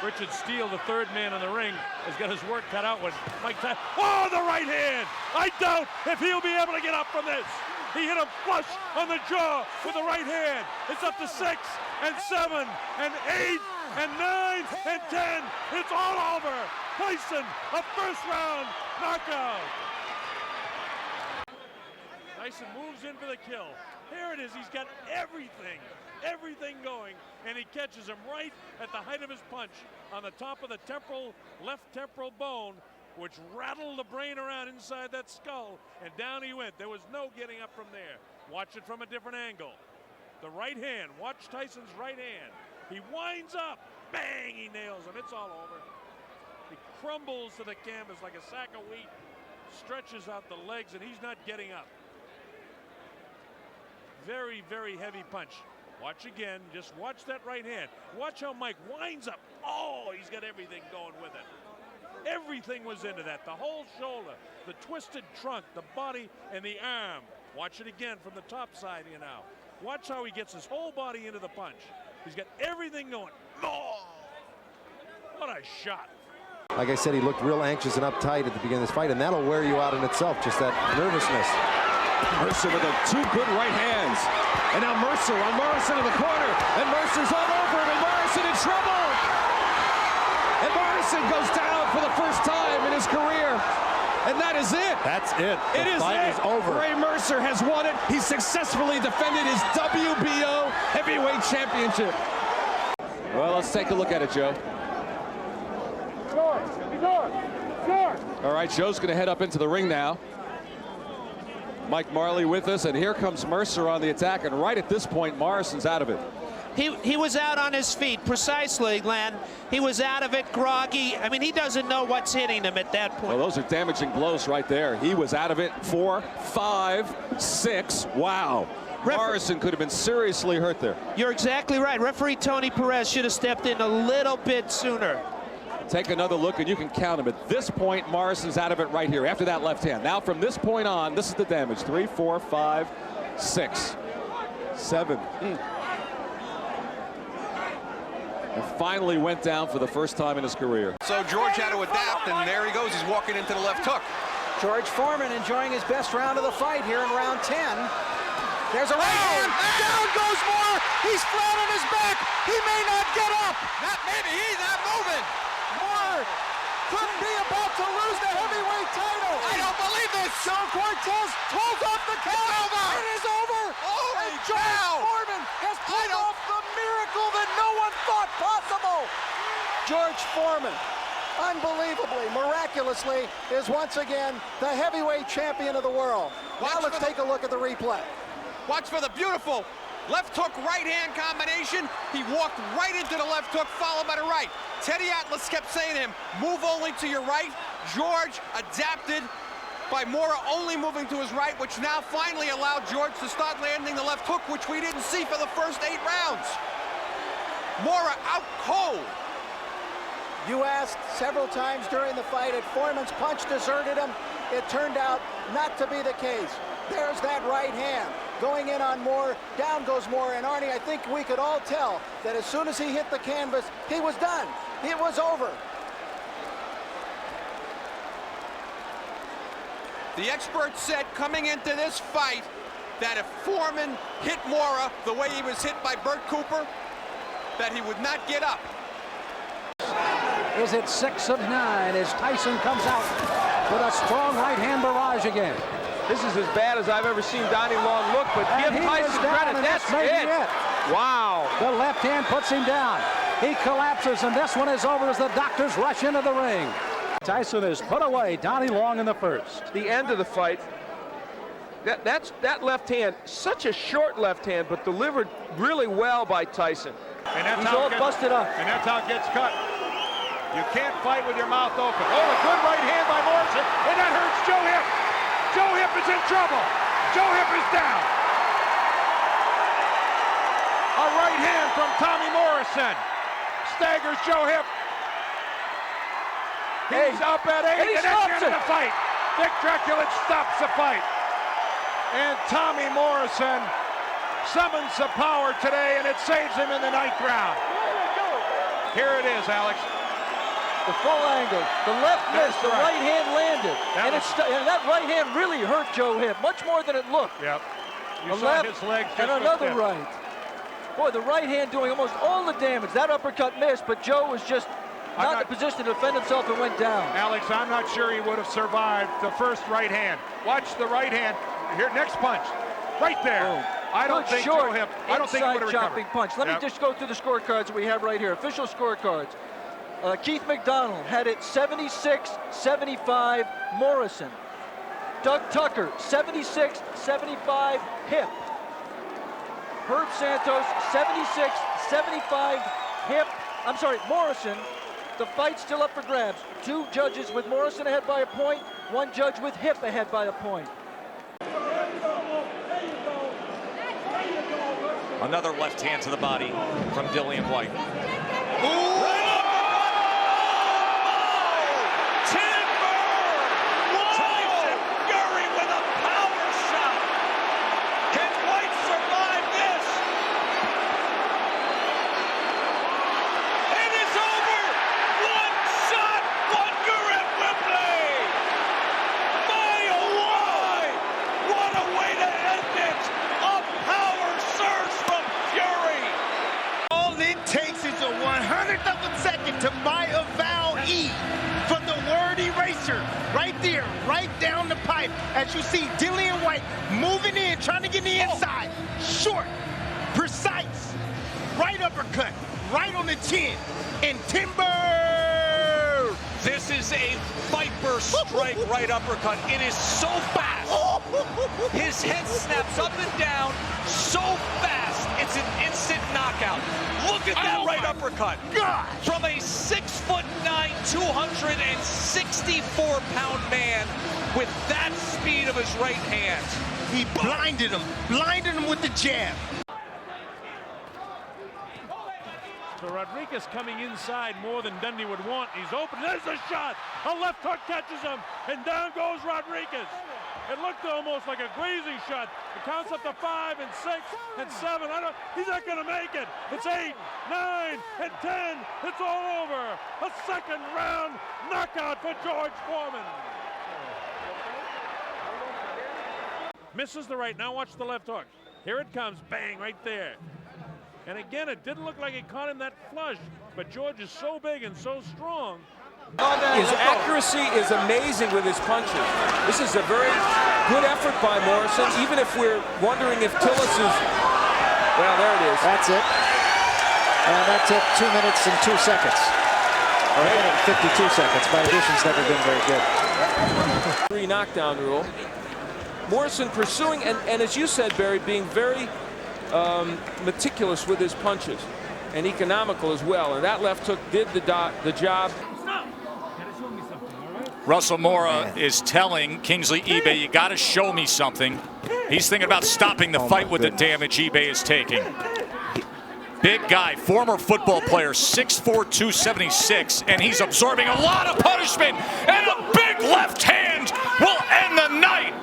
Richard Steele, the third man in the ring, has got his work cut out with Mike Tyson. Oh, the right hand! I doubt if he'll be able to get up from this. He hit him flush on the jaw with the right hand. It's up to 6 and 7 and 8 and 9 and 10. It's all over. Tyson, a first-round knockout. Tyson moves in for the kill. Here it is. He's got everything going, and he catches him right at the height of his punch on the top of the left temporal bone, which rattled the brain around inside that skull, and down he went. There was no getting up from there. Watch it from a different angle. The right hand, watch Tyson's right hand. He winds up, bang, he nails him. It's all over. He crumbles to the canvas like a sack of wheat, stretches out the legs, and he's not getting up. Very, very heavy punch. Watch again, just watch that right hand. Watch how Mike winds up. Oh, he's got everything going with it. Everything was into that. The whole shoulder, the twisted trunk, the body, and the arm. Watch it again from the top side here now. Watch how he gets his whole body into the punch. He's got everything going. Oh, what a shot. Like I said, he looked real anxious and uptight at the beginning of this fight, and that'll wear you out in itself, just that nervousness. Mercer with two good right hands. And now Mercer on Morrison in the corner. And Mercer's all over him, and Morrison in trouble. And Morrison goes down for the first time in his career. And that is it. That's it. The fight is over. Ray Mercer has won it. He successfully defended his WBO heavyweight championship. Well, let's take a look at it, Joe. All right, Joe's going to head up into the ring now. Mike Marley with us, and here comes Mercer on the attack, and right at this point, Morrison's out of it. He was out on his feet, precisely, Glenn. He was out of it, groggy. I mean, he doesn't know what's hitting him at that point. Well, those are damaging blows right there. He was out of it. 4, 5, 6. Wow. Morrison could have been seriously hurt there. You're exactly right. Referee Tony Perez should have stepped in a little bit sooner. Take another look, and you can count him. At this point, Morrison's out of it right here after that left hand. Now, from this point on, this is the damage. 3, 4, 5, 6, 7. And finally went down for the first time in his career. So George had to adapt, and there he goes. He's walking into the left hook. George Foreman enjoying his best round of the fight here in round 10. There's a right hand. Down goes Moore. He's flat on his back. He may not get up. Not maybe. He's not moving. Moore could be about to lose the heavyweight title. I don't believe this. Joe Cortez pulls off the count. It's over. It is over. Holy and George cow. Foreman has pulled off the miracle that no one thought possible. George Foreman, unbelievably, miraculously, is once again the heavyweight champion of the world. Now let's take a look at the replay. Watch for the beautiful left hook, right hand combination. He walked right into the left hook, followed by the right. Teddy Atlas kept saying to him, move only to your right. George adapted by Mora only moving to his right, which now finally allowed George to start landing the left hook, which we didn't see for the first 8 rounds. Mora out cold. You asked several times during the fight if Foreman's punch deserted him. It turned out not to be the case. There's that right hand going in on Moore. Down goes Moore. And Arnie, I think we could all tell that as soon as he hit the canvas, he was done. It was over. The experts said coming into this fight that if Foreman hit Mora the way he was hit by Bert Cooper, that he would not get up. Is it 6 of 9 as Tyson comes out with a strong right hand barrage again? This is as bad as I've ever seen Donnie Long look, but give Tyson credit. That's it. Wow. The left hand puts him down. He collapses, and this one is over as the doctors rush into the ring. Tyson has put away Donnie Long in the first. The end of the fight, that left hand, such a short left hand, but delivered really well by Tyson. And that's He's how all busted up. And that's how it gets cut. You can't fight with your mouth open. Oh, a good right hand by Morrison, and that hurts Joe Hipp. Joe Hipp is in trouble. Joe Hipp is down. A right hand from Tommy Morrison staggers Joe Hipp. He's up at 8, and that's the end of the fight. Dick Draculin stops the fight. And Tommy Morrison summons the power today, and it saves him in the 9th round. Here it is, Alex. The full angle. The left missed. The right hand landed. And that right hand really hurt Joe Hipp, much more than it looked. Yep. You The saw left his legs and just another went right. Boy, the right hand doing almost all the damage. That uppercut missed, but Joe was just not in the position to defend himself and went down. Alex, I'm not sure he would have survived the first right hand. Watch the right hand. Here, next punch. Right there. Boom. I don't think Joe Hipp, I don't think he would have chopping recovered. punch. Let me just go through the scorecards that we have right here. Official scorecards. Keith McDonald had it 76-75 Morrison. Doug Tucker 76-75 Hipp. Herb Santos 76-75 Hipp. I'm sorry, Morrison. The fight's still up for grabs. 2 judges with Morrison ahead by a point. 1 judge with Hipp ahead by a point. Another left hand to the body from Dillian Whyte. Tyson Fury with a power shot. Can Whyte survive this? It is over. 1 shot, wonder at Wembley. My oh my! What a way to end it! A power surge from Fury. All it takes is a 100th of a second to buy a vowel E from the word eraser. Right there, right down the pipe. As you see, Dillian Whyte moving in, trying to get the inside. Short, precise, right uppercut, right on the chin, and timber! This is a viper strike right uppercut. It is so fast. His head snaps up and down so fast. It's an instant knockout. Look at that right uppercut. God. From a 6'9", 264-pound man with that speed of his right hand. He blinded him with the jab. So Rodrigues coming inside more than Dundee would want. He's open. There's a shot. A left hook catches him, and down goes Rodrigues. It looked almost like a grazing shot. It counts up to 5 and 6 and 7. He's not going to make it. It's 8, 9, and 10. It's all over. A second round knockout for George Foreman. Misses the right. Now watch the left hook. Here it comes. Bang, right there. And again, it didn't look like it caught him that flush, but George is so big and so strong. His accuracy is amazing with his punches. This is a very good effort by Morrison, even if we're wondering if Tillis is... Well, there it is. That's it. And that took 2 minutes and 2 seconds. Or 52 seconds. My addition's never been very good. 3 knockdown rule. Morrison pursuing, and as you said, Barry, being very meticulous with his punches and economical as well. And that left hook did the job. Russell Mora is telling Kingsley Ibeh, you got to show me something. He's thinking about stopping the fight with the damage Ibeh is taking. Big guy, former football player, 6'4", 276, and he's absorbing a lot of punishment, and a big left hand will end the night.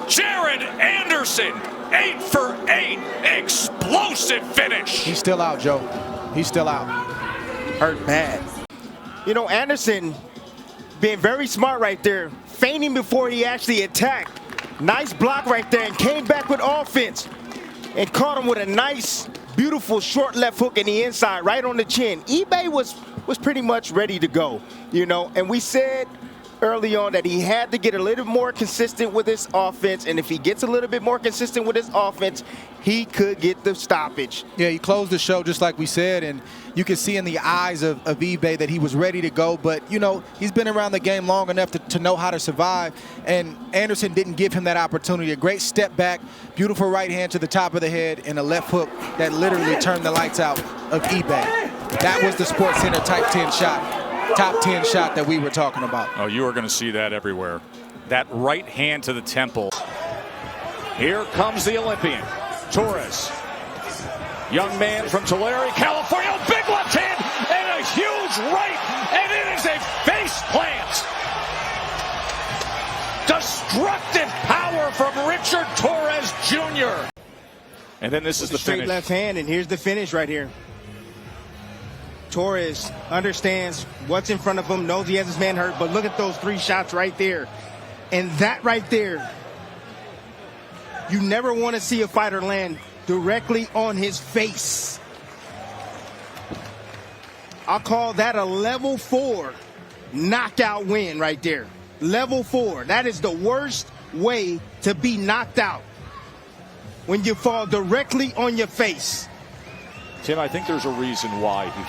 Jared Anderson, 8 for 8, explosive finish. He's still out, Joe. He's still out. Hurt bad. You know, Anderson being very smart right there, feigning before he actually attacked. Nice block right there, and came back with offense and caught him with a nice, beautiful short left hook in the inside, right on the chin. Ibeh was pretty much ready to go, you know, and we said early on that he had to get a little more consistent with his offense, and if he gets a little bit more consistent with his offense, he could get the stoppage. Yeah, he closed the show just like we said, and you can see in the eyes of Ibeh that he was ready to go, but, you know, he's been around the game long enough to know how to survive, and Anderson didn't give him that opportunity. A great step back, beautiful right hand to the top of the head, and a left hook that literally turned the lights out of Ibeh. That was the Sports Center type 10 shot. Top 10 shot that we were talking about. Oh, you are going to see that everywhere. That right hand to the temple. Here comes the Olympian, Torrez. Young man from Tulare, California. Big left hand and a huge right, and it is a face plant. Destructive power from Richard Torrez Jr. And then this is the straight finish. Left hand, and here's the finish right here. Torrez understands what's in front of him, knows he has his man hurt, but look at those 3 shots right there. And that right there, you never want to see a fighter land directly on his face. I'll call that a level 4 knockout win right there. Level 4. That is the worst way to be knocked out, when you fall directly on your face. Tim, I think there's a reason why he